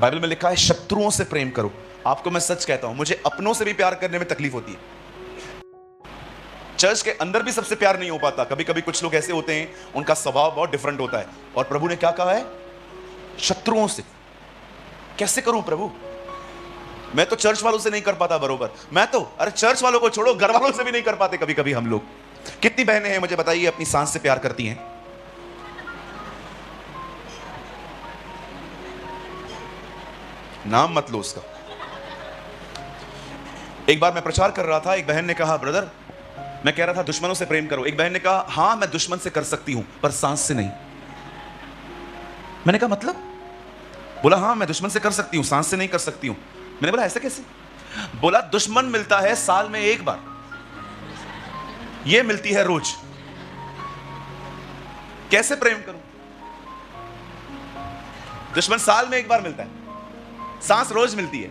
Bible में लिखा है शत्रुओं से प्रेम करो। आपको मैं सच कहता हूं, मुझे अपनों से भी प्यार करने में तकलीफ होती है। चर्च के अंदर भी सबसे प्यार नहीं हो पाता। कभी कभी कुछ लोग ऐसे होते हैं, उनका स्वभाव बहुत डिफरेंट होता है। और प्रभु ने क्या कहा है? शत्रुओं से। कैसे करूं प्रभु? मैं तो चर्च वालों से नहीं कर पाता बरोबर। मैं तो, अरे चर्च वालों को छोड़ो, घर वालों से भी नहीं कर पाते कभी कभी हम लोग। कितनी बहनें हैं मुझे बताइए अपनी सांस से प्यार करती हैं? नाम मत लो उसका। एक बार मैं प्रचार कर रहा था, एक बहन ने कहा ब्रदर, मैं कह रहा था दुश्मनों से प्रेम करो। एक बहन ने कहा हां मैं दुश्मन से कर सकती हूं पर सांस से नहीं। मैंने कहा मतलब? बोला हां मैं दुश्मन से कर सकती हूं, सांस से नहीं कर सकती हूं। मैंने बोला ऐसे कैसे? बोला दुश्मन मिलता है साल में एक बार, ये मिलती है रोज, कैसे प्रेम करूं? दुश्मन साल में एक बार मिलता है, सांस रोज मिलती है।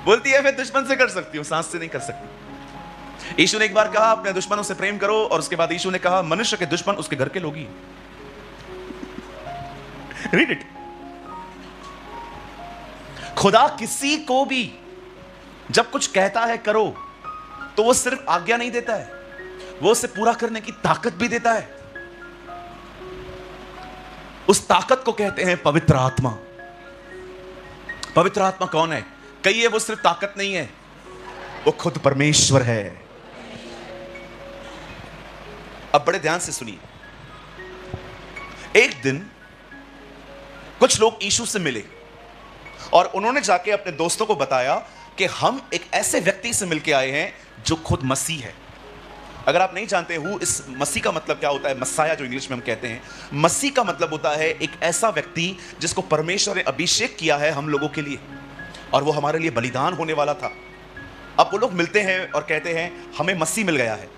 बोलती है मैं दुश्मन से कर सकती हूं, सांस से नहीं कर सकती। यीशु ने एक बार कहा अपने दुश्मनों से प्रेम करो, और उसके बाद यीशु ने कहा मनुष्य के दुश्मन उसके घर के लोग ही। Read it. खुदा किसी को भी जब कुछ कहता है करो, तो वो सिर्फ आज्ञा नहीं देता है, वो उसे पूरा करने की ताकत भी देता है। उस ताकत को कहते हैं पवित्र आत्मा। पवित्र आत्मा कौन है? कहिए वो सिर्फ ताकत नहीं है, वो खुद परमेश्वर है। अब बड़े ध्यान से सुनिए। एक दिन कुछ लोग यीशु से मिले और उन्होंने जाके अपने दोस्तों को बताया कि हम एक ऐसे व्यक्ति से मिलके आए हैं जो खुद मसीह है। अगर आप नहीं जानते हो इस मसीह का मतलब क्या होता है, मसाया जो इंग्लिश में हम कहते हैं, मसीह का मतलब होता है एक ऐसा व्यक्ति जिसको परमेश्वर ने अभिषेक किया है हम लोगों के लिए, और वो हमारे लिए बलिदान होने वाला था। अब वो लोग मिलते हैं और कहते हैं हमें मसीह मिल गया है।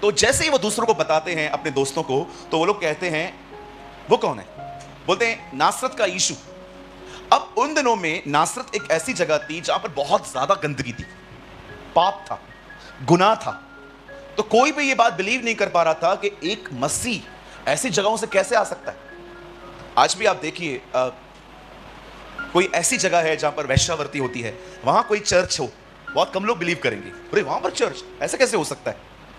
तो जैसे ही वो दूसरों को बताते हैं, अपने दोस्तों को, तो वो लोग कहते हैं वो कौन है? बोलते हैं नासरत का यीशु। अब उन दिनों में नासरत एक ऐसी जगह थी जहां पर बहुत ज्यादा गंदगी थी, पाप था, गुनाह था। तो कोई भी ये बात बिलीव नहीं कर पा रहा था कि एक मसीह ऐसी जगहों से कैसे आ सकता है। आज भी आप देखिए, कोई ऐसी जगह है जहां पर वैश्यावृत्ति होती है, वहां कोई चर्च हो, बहुत कम लोग बिलीव करेंगे, अरे वहां पर चर्च ऐसे कैसे हो सकता है,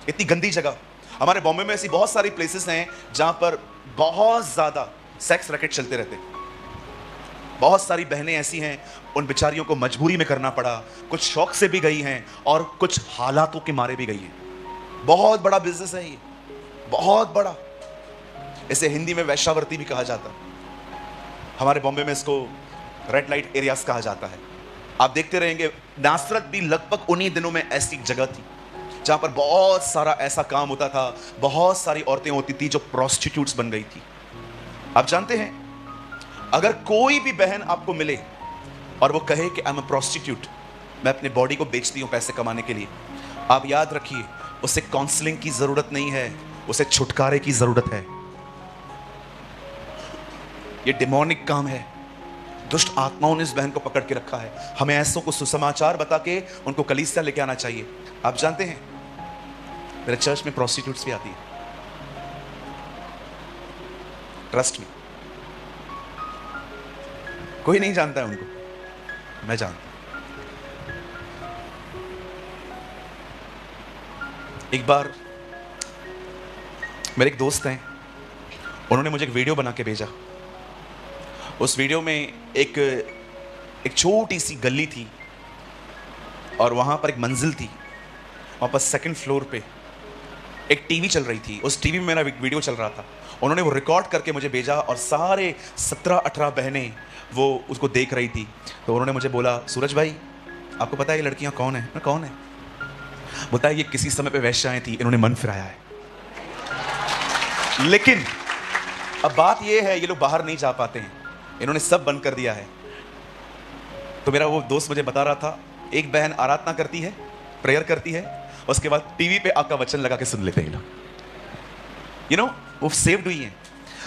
इतनी गंदी जगह। हमारे बॉम्बे में ऐसी बहुत सारी प्लेसेस हैं जहां पर बहुत ज्यादा सेक्स रैकेट चलते रहते हैं। बहुत सारी बहनें ऐसी हैं, उन बेचारियों को मजबूरी में करना पड़ा, कुछ शौक से भी गई हैं और कुछ हालातों के मारे भी गई हैं। बहुत बड़ा बिजनेस है ये, बहुत बड़ा। इसे हिंदी में वैश्यावृत्ति भी कहा जाता है। हमारे बॉम्बे में इसको रेड लाइट एरियाज कहा जाता है। आप देखते रहेंगे, नासरत भी लगभग उन्हीं दिनों में ऐसी जगह थी जहां पर बहुत सारा ऐसा काम होता था, बहुत सारी औरतें होती थी जो प्रोस्टिट्यूट्स बन गई थी। आप जानते हैं, अगर कोई भी बहन आपको मिले और वो कहे कि आई एम अ प्रोस्टिट्यूट, मैं अपने बॉडी को बेचती हूं पैसे कमाने के लिए, आप याद रखिए उसे काउंसलिंग की जरूरत नहीं है, उसे छुटकारे की जरूरत है। ये डिमोनिक काम है, दुष्ट आत्माओं ने इस बहन को पकड़ के रखा है। हमें ऐसों को सुसमाचार बता के उनको कलीसिया लेके आना चाहिए। आप जानते हैं मेरे चर्च में प्रोस्टिट्यूट्स भी आती है, ट्रस्ट में। कोई नहीं जानता है उनको, मैं जानता हूं। एक बार मेरे एक दोस्त हैं, उन्होंने मुझे एक वीडियो बना के भेजा। उस वीडियो में एक छोटी सी गली थी और वहां पर एक मंजिल थी, वहां पर सेकंड फ्लोर पे एक टीवी चल रही थी। उस टीवी में मेरा वीडियो चल रहा था। उन्होंने वो रिकॉर्ड करके मुझे भेजा और सारे 17-18 बहनें वो उसको देख रही थी। तो उन्होंने मुझे बोला, सूरज भाई आपको पता है ये लड़कियां कौन है? मैं कौन है? बोलता है ये किसी समय पे वैश्याएं थी, इन्होंने मन फिराया है। लेकिन अब बात ये है, ये लोग बाहर नहीं जा पाते हैं, इन्होंने सब बंद कर दिया है। तो मेरा वो दोस्त मुझे बता रहा था, एक बहन आराधना करती है, प्रेयर करती है, उसके बाद टीवी पे आपका वचन लगा के सुन लेते हैं लोग। यू नो, वो सेव्ड हुई है।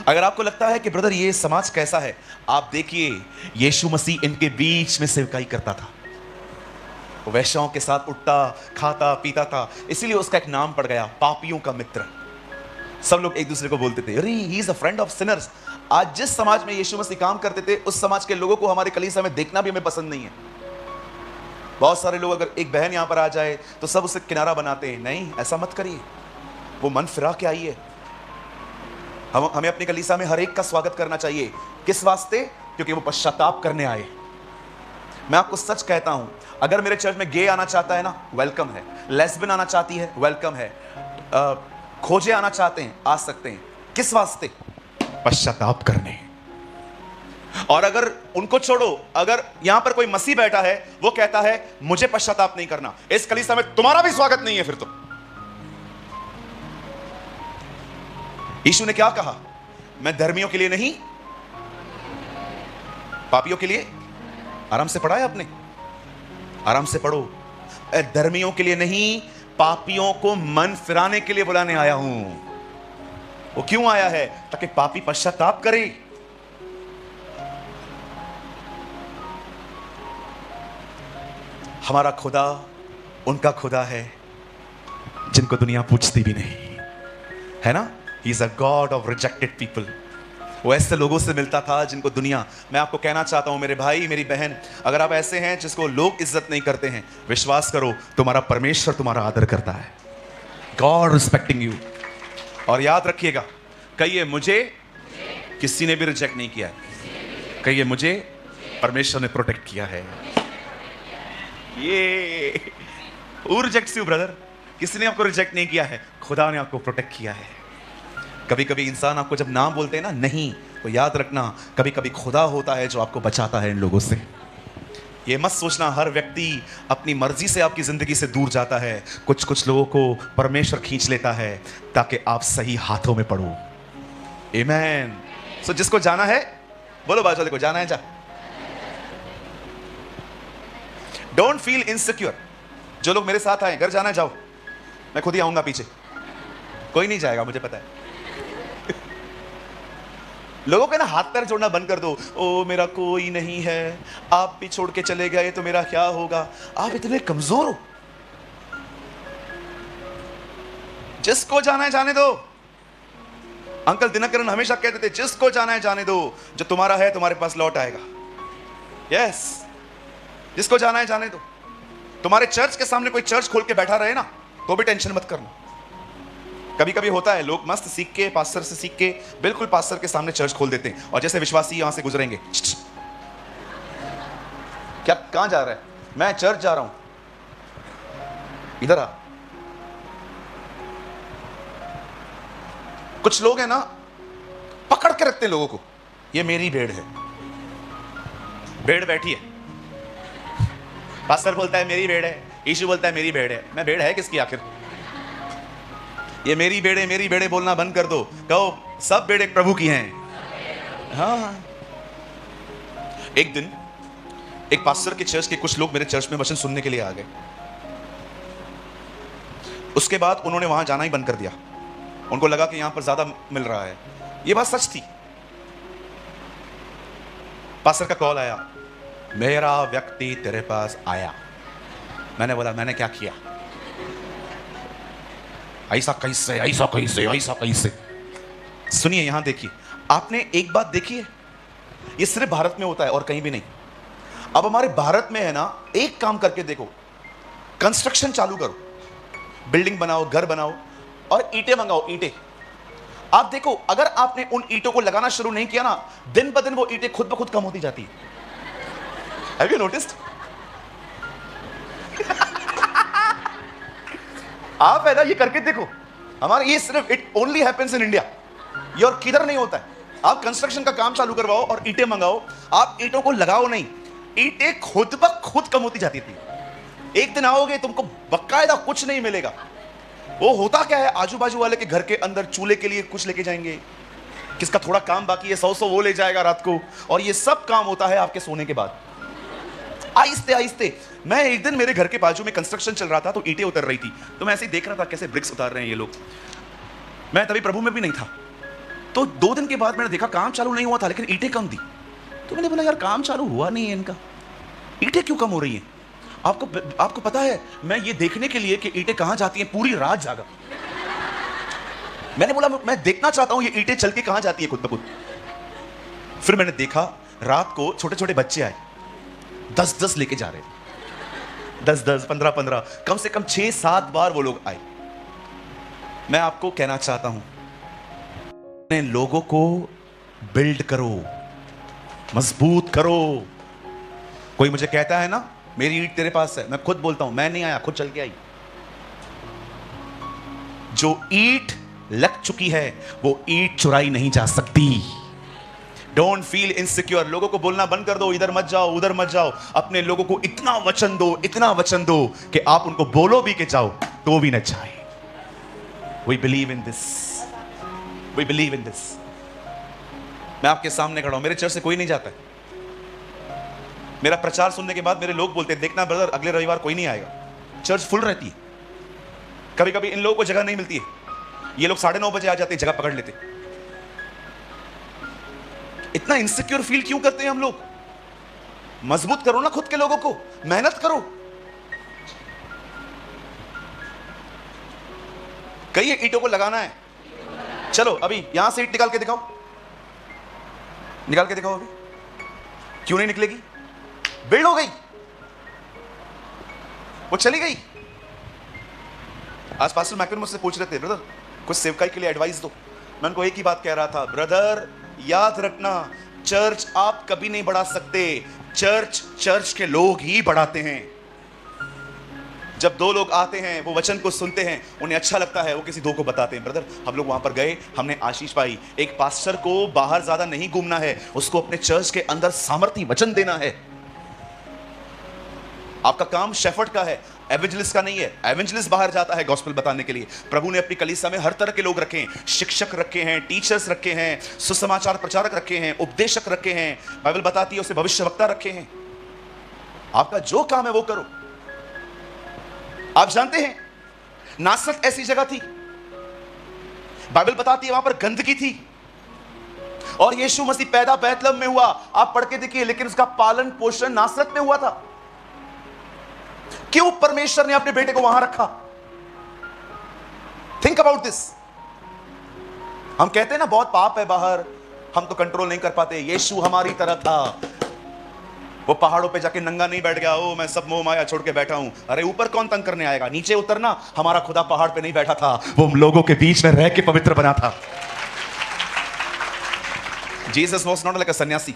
अगर आपको लगता है कि ब्रदर ये समाज कैसा है, आप देखिए यीशु मसीह इनके बीच में सेवकाई करता था। वो वैश्याओं के साथ उठता, खाता, पीता था, इसीलिए उसका एक नाम पड़ गया, पापियों का मित्र। सब लोग एक दूसरे को बोलते थे, अरे he is a friend of Sinners. आज जिस समाज में यीशु मसीह काम करते थे, उस समाज के लोगों को हमारे कलीसिया में देखना भी हमें पसंद नहीं है। बहुत सारे लोग, अगर एक बहन यहां पर आ जाए तो सब उसे किनारा बनाते हैं। नहीं, ऐसा मत करिए, वो मन फिरा के आइए। हमें अपने कलीसिया में हर एक का स्वागत करना चाहिए। किस वास्ते? क्योंकि वो पश्चाताप करने आए। मैं आपको सच कहता हूं, अगर मेरे चर्च में गे आना चाहता है ना, वेलकम है। लेस्बियन आना चाहती है, वेलकम है। खोजे आना चाहते हैं, आ सकते हैं। किस वास्ते? पश्चाताप करने। और अगर उनको छोड़ो, अगर यहां पर कोई मसीह बैठा है, वो कहता है मुझे पश्चाताप नहीं करना, इस कलीसिया में तुम्हारा भी स्वागत नहीं है। फिर तो यीशु ने क्या कहा? मैं धर्मियों के लिए नहीं, पापियों के लिए। आराम से पढ़ा है आपने? आराम से पढ़ो। धर्मियों के लिए नहीं, पापियों को मन फिराने के लिए बुलाने आया हूं। वो क्यों आया है? ताकि पापी पश्चाताप करे। हमारा खुदा उनका खुदा है जिनको दुनिया पूछती भी नहीं, है ना? He is a God of rejected people. वो ऐसे लोगों से मिलता था जिनको दुनिया। मैं आपको कहना चाहता हूं मेरे भाई, मेरी बहन, अगर आप ऐसे हैं जिसको लोग इज्जत नहीं करते हैं, विश्वास करो, तुम्हारा परमेश्वर तुम्हारा आदर करता है। God respecting you. और याद रखिएगा, कहिए मुझे किसी ने भी रिजेक्ट नहीं किया है। कहिए मुझे परमेश्वर ने प्रोटेक्ट किया है। ये हु रिजेक्ट्स यू ब्रदर? किसी ने आपको रिजेक्ट नहीं किया है, खुदा ने आपको प्रोटेक्ट किया है। कभी कभी इंसान आपको जब नाम बोलते हैं ना, नहीं, तो याद रखना कभी कभी खुदा होता है जो आपको बचाता है इन लोगों से। ये मत सोचना हर व्यक्ति अपनी मर्जी से आपकी जिंदगी से दूर जाता है। कुछ कुछ लोगों को परमेश्वर खींच लेता है ताकि आप सही हाथों में पड़ो। आमीन। सो जिसको जाना है, बोलो बाजू वाले को, जाना है जा। Don't feel insecure. जो लोग मेरे साथ आए, घर जाना है जाओ, मैं खुद ही आऊंगा पीछे, कोई नहीं जाएगा, मुझे पता है। लोगों के ना हाथ पैर जोड़ना बंद कर दो। ओ मेरा कोई नहीं है, आप भी छोड़ के चले गए तो मेरा क्या होगा। आप इतने कमजोर हो। जिसको जाना है जाने दो। अंकल दिनकरन हमेशा कहते थे, जिसको जाना है जाने दो, जो तुम्हारा है तुम्हारे पास लौट आएगा। यस, जिसको जाना है जाने दो। तुम्हारे चर्च के सामने कोई चर्च खोल के बैठा रहे ना, तो भी टेंशन मत करना। कभी कभी होता है, लोग मस्त सीख के, पास्टर से सीख के, बिल्कुल पास्टर के सामने चर्च खोल देते हैं, और जैसे विश्वासी यहां से गुजरेंगे, क्या कहां जा रहा है? मैं चर्च जा रहा हूं, इधर आ। कुछ लोग हैं ना, पकड़ के रखते हैं लोगों को। ये मेरी भेड़ है, भेड़ बैठी है। पास्टर बोलता है मेरी भेड़ है, यीशु बोलता है मेरी भेड़ है। मैं भेड़ है किसकी आखिर? ये मेरी भेड़े बोलना बंद कर दो। कहो सब भेड़े प्रभु की हैं। हाँ। एक दिन एक पास्टर के चर्च के कुछ लोग मेरे चर्च में वचन सुनने के लिए आ गए। उसके बाद उन्होंने वहां जाना ही बंद कर दिया। उनको लगा कि यहां पर ज्यादा मिल रहा है। ये बात सच थी। पास्टर का कॉल आया, मेरा व्यक्ति तेरे पास आया। मैंने बोला मैंने क्या किया? ऐसा कैसे, ऐसा कैसे, ऐसा कैसे? सुनिए, यहां देखिए, आपने एक बात देखी है, ये सिर्फ भारत में होता है और कहीं भी नहीं। अब हमारे भारत में है ना, एक काम करके देखो, कंस्ट्रक्शन चालू करो, बिल्डिंग बनाओ, घर बनाओ और ईंटें मंगाओ, ईंटें। आप देखो, अगर आपने उन ईंटों को लगाना शुरू नहीं किया ना, दिन ब दिन वो ईंटें खुद ब खुद कम होती जाती है। Have you noticed? आप है ना, ये करके देखो। हमारे ये सिर्फ it only happens in India, ये और किधर नहीं होता है। आप कंस्ट्रक्शन का काम चालू करवाओ और ईंटें मंगाओ, आप ईंटों को लगाओ नहीं, ईंटें खुद ब खुद कम होती जाती थी। एक दिन आओगे, तुमको बकायदा कुछ नहीं मिलेगा। वो होता क्या है, आजू बाजू वाले के घर के अंदर चूल्हे के लिए कुछ लेके जाएंगे, किसका थोड़ा काम बाकी है 100 वो ले जाएगा रात को, और ये सब काम होता है आपके सोने के बाद। आहिस्ते आहिस्ते। मैं एक दिन मेरे घर के बाजू में कंस्ट्रक्शन चल रहा था, तो ईंटें उतर रही थी, तो मैं ऐसे ही देख रहा था कैसे ब्रिक्स उतार रहे हैं ये लोग। मैं तभी प्रभु में भी नहीं था। तो 2 दिन के बाद मैंने देखा काम चालू नहीं हुआ था, लेकिन ईंटें कम थी। तो मैंने बोला यार काम चालू हुआ नहीं है इनका, ईंटें क्यों कम हो रही हैं? आपको पता है, मैं ये देखने के लिए कि ईंटें कहां जाती हैं पूरी रात जागा। मैंने बोला मैं देखना चाहता हूं ये ईंटें चल के कहां जाती है खुद ब खुद। फिर मैंने देखा रात को छोटे छोटे बच्चे आए, 10-10 लेके जा रहे, 10-10, 15-15, कम से कम 6-7 बार वो लोग आए। मैं आपको कहना चाहता हूं, अपने लोगों को बिल्ड करो, मजबूत करो। कोई मुझे कहता है ना मेरी ईंट तेरे पास है, मैं खुद बोलता हूं मैं नहीं आया, खुद चल के आई। जो ईंट लग चुकी है वो ईंट चुराई नहीं जा सकती। Don't feel insecure. लोगों को बोलना बंद कर दो, इधर मत जाओ उधर मत जाओ। अपने लोगों को इतना वचन दो, इतना वचन दो कि आप उनको बोलो भी कि जाओ तो भी न जाए। We believe in this. We believe in this. मैं आपके सामने खड़ा हूं, मेरे चर्च से कोई नहीं जाता है। मेरा प्रचार सुनने के बाद मेरे लोग बोलते हैं देखना ब्रदर अगले रविवार कोई नहीं आएगा। चर्च फुल रहती है। कभी कभी इन लोगों को जगह नहीं मिलती है, ये लोग 9:30 बजे आ जाते हैं, जगह पकड़ लेते। इतना इनसिक्योर फील क्यों करते हैं हम लोग? मजबूत करो ना खुद के लोगों को, मेहनत करो। कई ईंटों को लगाना है। चलो अभी यहां से ईंट निकाल के दिखाओ, निकाल के दिखाओ। अभी क्यों नहीं निकलेगी? बिल्ड हो गई, वो चली गई। आज पास्टर मैकन मुझसे पूछ रहे थे ब्रदर कुछ सेवकाई के लिए एडवाइस दो। मैं उनको एक ही बात कह रहा था, ब्रदर याद रखना चर्च आप कभी नहीं बढ़ा सकते, चर्च के लोग ही बढ़ाते हैं। जब 2 लोग आते हैं वो वचन को सुनते हैं, उन्हें अच्छा लगता है, वो किसी 2 को बताते हैं। ब्रदर हम लोग वहां पर गए, हमने आशीष पाई। एक पास्टर को बाहर ज्यादा नहीं घूमना है, उसको अपने चर्च के अंदर सामर्थ्य वचन देना है। आपका काम शेफर्ड का है, एवेंजलिस्ट का नहीं है। एवेंजलिस्ट बाहर जाता है गॉस्पेल बताने के लिए। प्रभु ने अपनी कलीसिया में हर तरह के लोग रखे हैं, शिक्षक रखे हैं, टीचर्स रखे हैं, सुसमाचार प्रचारक रखे हैं, उपदेशक रखे हैं, बाइबल बताती है उसे भविष्यवक्ता रखे हैं। आपका जो काम है वो करो। आप जानते हैं नासरत ऐसी जगह थी, बाइबल बताती है वहां पर गंदगी थी, और यीशु मसीह पैदा बैतलहम में हुआ। आप पढ़ के देखिए, लेकिन उसका पालन पोषण नासरत में हुआ था। क्यों परमेश्वर ने अपने बेटे को वहां रखा? Think about this. हम कहते हैं ना बहुत पाप है बाहर, हम तो कंट्रोल नहीं कर पाते। यीशु हमारी तरह था, वो पहाड़ों पे जाके नंगा नहीं बैठ गया, ओ मैं सब मोह माया छोड़ के बैठा हूं। अरे ऊपर कौन तंग करने आएगा? नीचे उतरना। हमारा खुदा पहाड़ पे नहीं बैठा था, वो लोगों के बीच में रह के पवित्र बना था। जीसस वाज नॉट लाइक अ सन्यासी,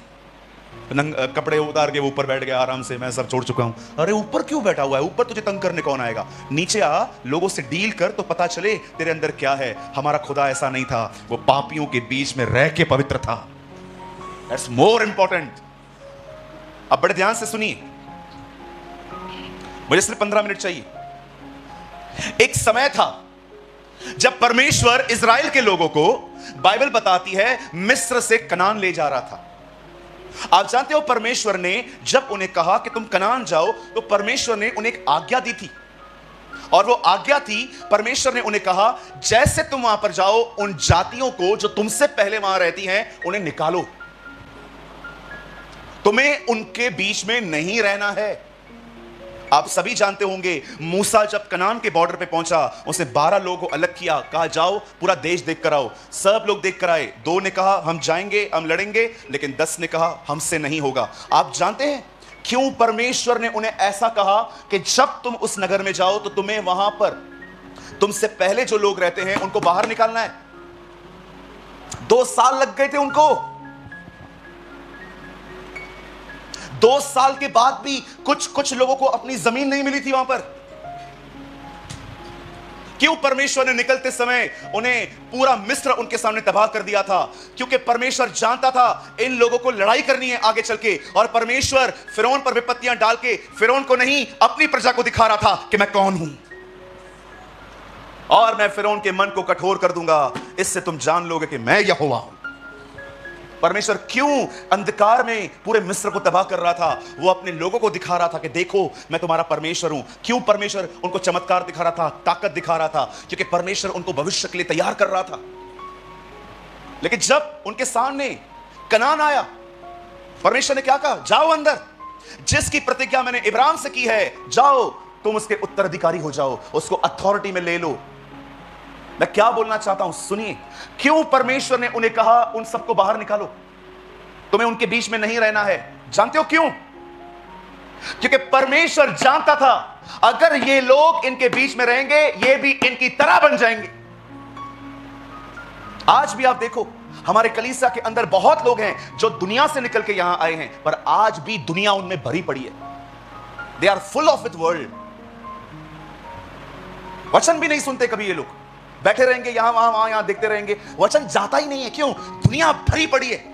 कपड़े उतार के ऊपर बैठ गया आराम से, मैं सब छोड़ चुका हूं। अरे ऊपर क्यों बैठा हुआ है? ऊपर तुझे तंग करने कौन आएगा? नीचे आ, लोगों से डील कर तो पता चले तेरे अंदर क्या है। हमारा खुदा ऐसा नहीं था, वो पापियों के बीच में रह के पवित्र था। That's more important. अब बड़े ध्यान से सुनिए, मुझे सिर्फ 15 मिनट चाहिए। एक समय था जब परमेश्वर इजराइल के लोगों को, बाइबल बताती है, मिस्र से कनान ले जा रहा था। आप जानते हो परमेश्वर ने जब उन्हें कहा कि तुम कनान जाओ, तो परमेश्वर ने उन्हें एक आज्ञा दी थी, और वो आज्ञा थी, परमेश्वर ने उन्हें कहा जैसे तुम वहां पर जाओ, उन जातियों को जो तुमसे पहले वहां रहती हैं उन्हें निकालो। तुम्हें उनके बीच में नहीं रहना है। आप सभी जानते होंगे, मूसा जब कनान के बॉर्डर पे पहुंचा, उसने 12 लोगों को अलग किया, कहा जाओ पूरा देश देख कर आओ। सब लोग देख कर आए। 2 ने कहा हम जाएंगे, हम लड़ेंगे, लेकिन 10 ने कहा हमसे नहीं होगा। आप जानते हैं क्यों परमेश्वर ने उन्हें ऐसा कहा कि जब तुम उस नगर में जाओ तो तुम्हें वहां पर तुमसे पहले जो लोग रहते हैं उनको बाहर निकालना है। 2 साल लग गए थे उनको। 2 साल के बाद भी कुछ लोगों को अपनी जमीन नहीं मिली थी वहां पर। क्यों परमेश्वर ने निकलते समय उन्हें पूरा मिस्र उनके सामने तबाह कर दिया था? क्योंकि परमेश्वर जानता था इन लोगों को लड़ाई करनी है आगे चल के, और परमेश्वर फिरौन पर विपत्तियां डाल के फिरौन को नहीं, अपनी प्रजा को दिखा रहा था कि मैं कौन हूं, और मैं फिरौन के मन को कठोर कर दूंगा, इससे तुम जान लोगे कि मैं यहोवा हूं। परमेश्वर क्यों अंधकार में पूरे मिस्र को तबाह कर रहा था? वो अपने लोगों को दिखा रहा था कि देखो मैं तुम्हारा परमेश्वर हूं। क्यों परमेश्वर उनको चमत्कार दिखा रहा था, ताकत दिखा रहा था? क्योंकि परमेश्वर उनको भविष्य के लिए तैयार कर रहा था। लेकिन जब उनके सामने कनान आया, परमेश्वर ने क्या कहा? जाओ अंदर, जिसकी प्रतिज्ञा मैंने इब्राहिम से की है, जाओ तुम उसके उत्तराधिकारी हो जाओ, उसको अथॉरिटी में ले लो। मैं क्या बोलना चाहता हूं सुनिए, क्यों परमेश्वर ने उन्हें कहा उन सबको बाहर निकालो? तुम्हें उनके बीच में नहीं रहना है। जानते हो क्यों? क्योंकि परमेश्वर जानता था अगर ये लोग इनके बीच में रहेंगे, ये भी इनकी तरह बन जाएंगे। आज भी आप देखो, हमारे कलीसिया के अंदर बहुत लोग हैं जो दुनिया से निकल के यहां आए हैं, पर आज भी दुनिया उनमें भरी पड़ी है। They are full of with world. वचन भी नहीं सुनते कभी ये लोग, बैठे रहेंगे यहां वहां वहां यहां, देखते रहेंगे, वचन जाता ही नहीं है। क्यों? दुनिया भरी पड़ी है।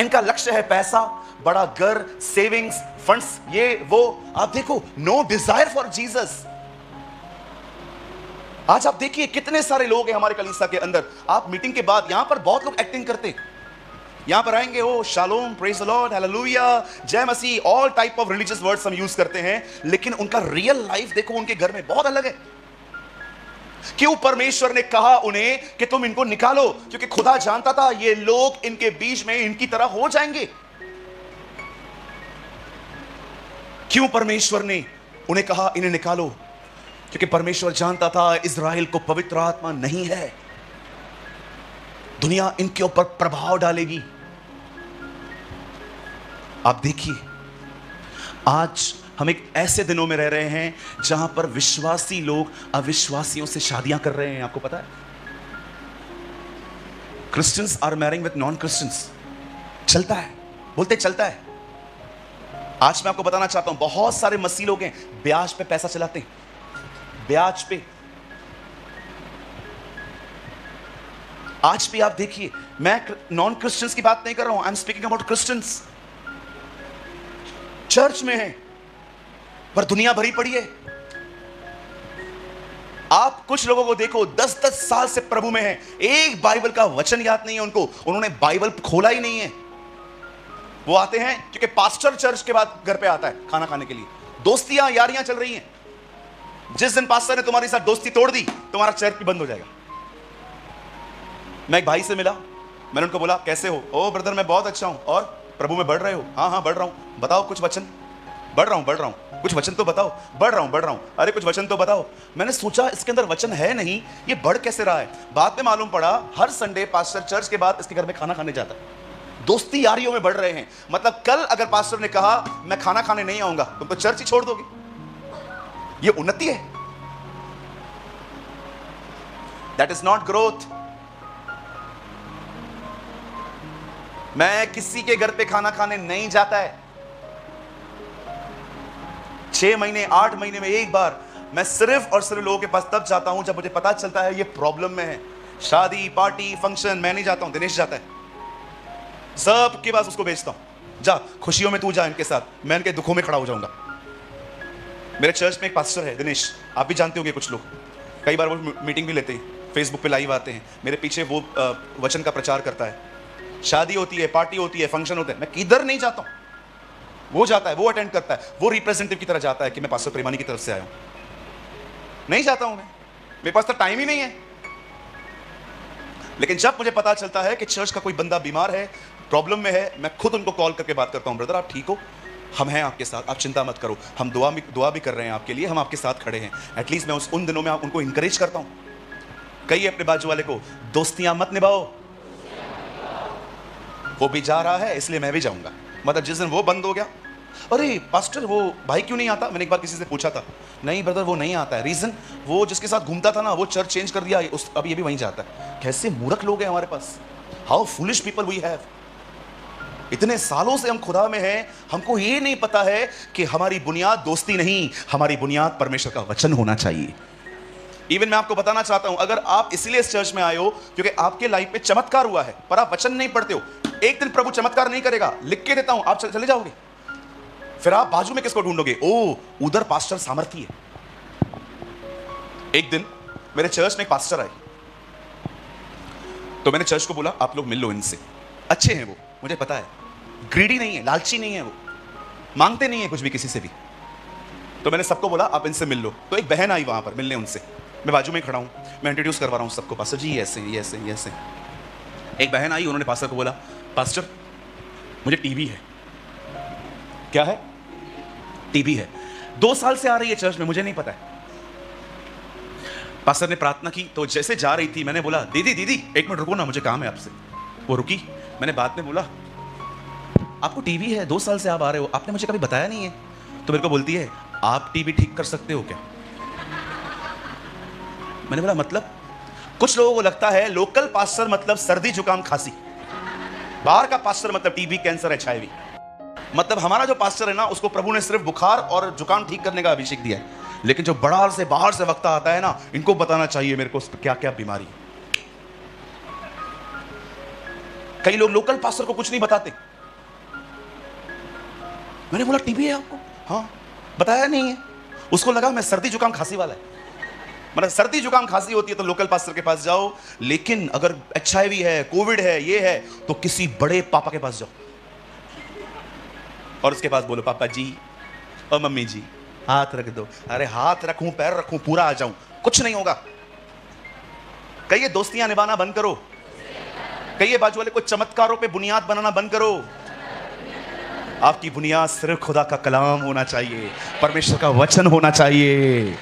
इनका लक्ष्य है पैसा, बड़ा घर, सेविंग्स, फंड्स, ये वो। आप देखो, नो डिजायर फॉर जीसस। आज आप देखिए कितने सारे लोग हैं हमारे कलीसिया के अंदर। आप मीटिंग के बाद यहां पर बहुत लोग एक्टिंग करते हैं, यहां पर आएंगे, oh shalom, praise the lord, hallelujah, जय मसीह, all type of religious words हम यूज करते हैं, लेकिन उनका रियल लाइफ देखो उनके घर में बहुत अलग है। क्यों? परमेश्वर ने कहा उन्हें कि तुम इनको निकालो, क्योंकि खुदा जानता था ये लोग इनके बीच में इनकी तरह हो जाएंगे। क्यों परमेश्वर ने उन्हें कहा इन्हें निकालो? क्योंकि परमेश्वर जानता था इज़राइल को पवित्र आत्मा नहीं है, दुनिया इनके ऊपर प्रभाव डालेगी। आप देखिए, आज हम एक ऐसे दिनों में रह रहे हैं जहां पर विश्वासी लोग अविश्वासियों से शादियां कर रहे हैं। आपको पता है, Christians are marrying with non Christians. चलता है, बोलते चलता है। आज मैं आपको बताना चाहता हूं, बहुत सारे मसीह लोग हैं ब्याज पे पैसा चलाते हैं, ब्याज पे। आज भी आप देखिए, मैं नॉन क्रिश्चियंस की बात नहीं कर रहा हूं, I am speaking about Christians. Church में है पर दुनिया भरी पड़ी है। आप कुछ लोगों को देखो 10-10 साल से प्रभु में है, एक बाइबल का वचन याद नहीं है उनको, उन्होंने बाइबल खोला ही नहीं है। वो आते हैं क्योंकि पास्टर चर्च के बाद घर पे आता है खाना खाने के लिए। दोस्तियां यारियां चल रही हैं। जिस दिन पास्टर ने तुम्हारे साथ दोस्ती तोड़ दी, तुम्हारा चर्च भी बंद हो जाएगा। मैं एक भाई से मिला, मैंने उनको बोला कैसे हो? ओ ब्रदर मैं बहुत अच्छा हूं। और प्रभु में बढ़ रहे हो? हाँ हाँ बढ़ रहा हूं। बताओ कुछ वचन। बढ़ रहा हूं, कुछ वचन तो बताओ। बढ़ रहा हूं। अरे कुछ वचन तो बताओ। मैंने सोचा इसके अंदर वचन है नहीं, ये बढ़ कैसे रहा है? बाद में मालूम पड़ा हर संडे पास्टर चर्च के बाद इसके घर में खाना खाने जाता है। दोस्ती यारियों में बढ़ रहे हैं। मतलब कल अगर पास्टर ने कहा मैं खाना खाने नहीं आऊंगा, तुम तो चर्च ही छोड़ दोगे। ये उन्नति है? That is not growth. मैं किसी के घर पे खाना खाने नहीं जाता है। 6 महीने 8 महीने में एक बार मैं सिर्फ और सिर्फ लोगों के पास तब जाता हूं जब मुझे पता चलता है ये प्रॉब्लम में है। शादी, पार्टी, फंक्शन मैं नहीं जाता हूं, दिनेश जाता है। सब के पास उसको भेजता हूं, जा खुशियों में तू जा इनके साथ, मैं इनके दुखों में खड़ा हो जाऊंगा। मेरे चर्च में एक पास्टर है दिनेश, आप भी जानते होंगे कुछ लोग, कई बार वो मीटिंग भी लेते हैं, फेसबुक पे लाइव आते हैं, मेरे पीछे वो वचन का प्रचार करता है। शादी होती है, पार्टी होती है, फंक्शन होते हैं, मैं किधर नहीं जाता हूं, वो जाता है, वो अटेंड करता है, वो रिप्रेजेंटेटिव की तरह जाता है कि मैं पास्टर प्रेमानी की तरफ से आया हूं। नहीं जाता हूं मैं, मेरे पास तो टाइम ही नहीं है। लेकिन जब मुझे पता चलता है कि चर्च का कोई बंदा बीमार है, प्रॉब्लम में है, मैं खुद उनको कॉल करके बात करता हूं, ब्रदर आप ठीक हो? हम हैं आपके साथ, आप चिंता मत करो, हम दुआ भी कर रहे हैं आपके लिए, हम आपके साथ खड़े हैं। एटलीस्ट मैं उन दिनों में उनको इंकरेज करता हूं। कहिए अपने बाजू वाले को, दोस्तियां मत निभाओ। वो भी जा रहा है इसलिए मैं भी जाऊंगा। मतलब जिस दिन वो बंद हो गया, अरे पास्टर वो भाई क्यों नहीं आता? मैंने एक बार किसी से पूछा था, नहीं ब्रदर वो नहीं आता है। रीजन, वो जिसके साथ घूमता था ना वो चर्च चेंज कर दिया, अब ये भी वहीं जाता है। कैसे मूर्ख लोग हैं हमारे पास, how foolish people we have. इतने सालों से हम खुदा में हैं, हमको ये नहीं पता है कि हमारी बुनियाद दोस्ती नहीं, हमारी बुनियाद परमेश्वर का वचन होना चाहिए। इवन मैं आपको बताना चाहता हूं, अगर आप इसलिए इस चर्च में आए हो क्योंकि आपके लाइफ में चमत्कार हुआ है, पर आप वचन नहीं पढ़ते हो, एक दिन प्रभु चमत्कार नहीं करेगा, लिख के देता हूं, आप चले जाओगे। फिर आप बाजू में किसको ढूंढोगे? ओ उधर पास्टर सामर्थी है। एक दिन मेरे चर्च में एक पास्टर आए, तो मैंने चर्च को बोला आप लोग मिल लो इनसे, अच्छे हैं वो, मुझे पता है, ग्रीडी नहीं है, लालची नहीं है, वो मांगते नहीं है कुछ भी किसी से भी। तो मैंने सबको बोला आप इनसे मिल लो। तो एक बहन आई वहां पर मिलने उनसे, मैं बाजू में खड़ा हूं, मैं इंट्रोड्यूस करवा रहा हूं सबको, पास्टर जी ऐसे ये ऐसे ये ऐसे। एक बहन आई, उन्होंने पास्टर को बोला पास्टर मुझे टीबी है। क्या है? टीबी है, 2 साल से आ रही है चर्च में, मुझे नहीं पता है। पास्टर ने प्रार्थना की, तो जैसे जा रही थी मैंने बोला दीदी दीदी 1 मिनट रुको ना, मुझे काम है आपसे। वो रुकी, मैंने बाद में बोला, आपको टीबी है, 2 साल से आप आ रहे हो, आपने मुझे कभी बताया नहीं है। तो मेरे को बोलती है, आप टीबी ठीक कर सकते हो क्या? मैंने बोला मतलब? कुछ लोगों को लगता है लोकल पास्टर मतलब सर्दी जुकाम खांसी, बाहर का पास्टर मतलब टीबी कैंसर HIV। मतलब हमारा जो पास्टर है ना, उसको प्रभु ने सिर्फ बुखार और जुकाम ठीक करने का अभिषेक दिया है, लेकिन जो बाहर से वक्ता आता है ना, इनको बताना चाहिए मेरे को क्या क्या बीमारी है। कई लोग लोकल पास्टर को कुछ नहीं बताते। मैंने बोला टीबी है आपको? हाँ, बताया नहीं है। उसको लगा मैं सर्दी जुकाम खांसी वाला है। मतलब सर्दी जुकाम खांसी होती है तो लोकल पास्टर के पास जाओ, लेकिन अगर HIV है, कोविड है, ये है, तो किसी बड़े पापा के पास जाओ और उसके पास बोलो, पापा जी और मम्मी जी हाथ रख दो। अरे हाथ रखूं, पैर रखूं, पूरा आ जाऊं, कुछ नहीं होगा। कहिए दोस्तियां निभाना बंद करो। कहिए बाजू वाले को चमत्कारों पे बुनियाद बनाना बंद करो। आपकी बुनियाद सिर्फ खुदा का कलाम होना चाहिए, परमेश्वर का वचन होना चाहिए।